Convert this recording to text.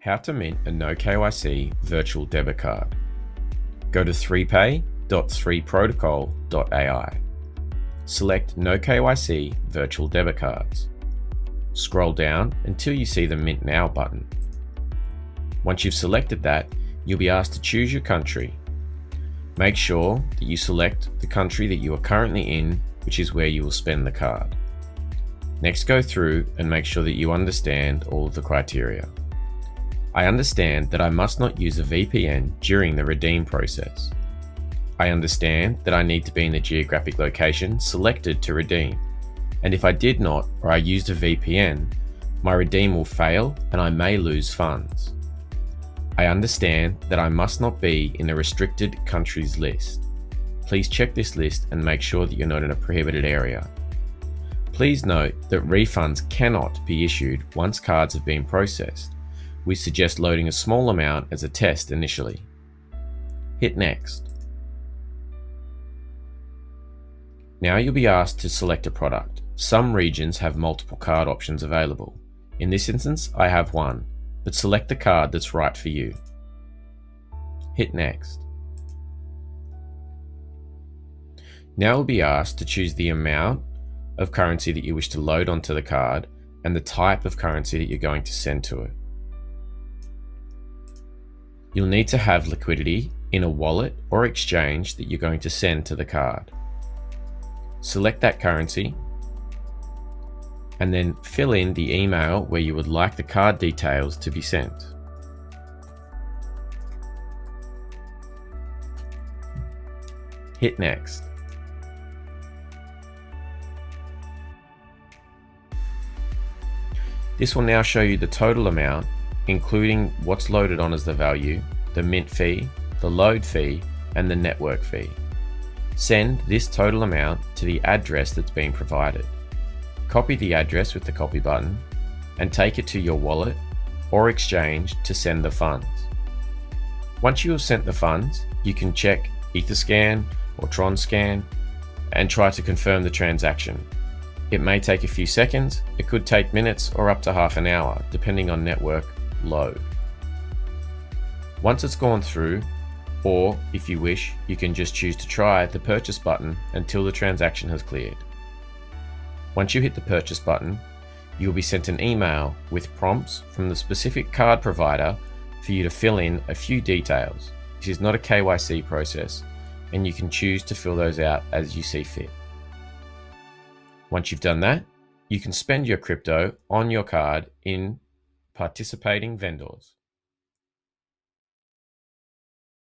How to mint a No-KYC virtual debit card. Go to 3pay.3protocol.ai. Select No-KYC virtual debit cards. Scroll down until you see the Mint Now button. Once you've selected that, you'll be asked to choose your country. Make sure that you select the country that you are currently in, which is where you will spend the card. Next, go through and make sure that you understand all of the criteria. I understand that I must not use a VPN during the redeem process. I understand that I need to be in the geographic location selected to redeem, and if I did not or I used a VPN, my redeem will fail and I may lose funds. I understand that I must not be in the restricted countries list. Please check this list and make sure that you're not in a prohibited area. Please note that refunds cannot be issued once cards have been processed. We suggest loading a small amount as a test initially. Hit Next. Now you'll be asked to select a product. Some regions have multiple card options available. In this instance, I have one, but select the card that's right for you. Hit Next. Now you'll be asked to choose the amount of currency that you wish to load onto the card and the type of currency that you're going to send to it. You'll need to have liquidity in a wallet or exchange that you're going to send to the card. Select that currency and then fill in the email where you would like the card details to be sent. Hit Next. This will now show you the total amount, including what's loaded on as the value, the mint fee, the load fee, and the network fee. Send this total amount to the address that's been provided. Copy the address with the copy button and take it to your wallet or exchange to send the funds. Once you have sent the funds, you can check Etherscan or TronScan and try to confirm the transaction. It may take a few seconds, it could take minutes or up to half an hour, depending on network load. Once it's gone through, or if you wish, you can just choose to try the purchase button until the transaction has cleared. Once you hit the purchase button, you'll be sent an email with prompts from the specific card provider for you to fill in a few details. This is not a KYC process, and you can choose to fill those out as you see fit. Once you've done that, you can spend your crypto on your card in participating vendors.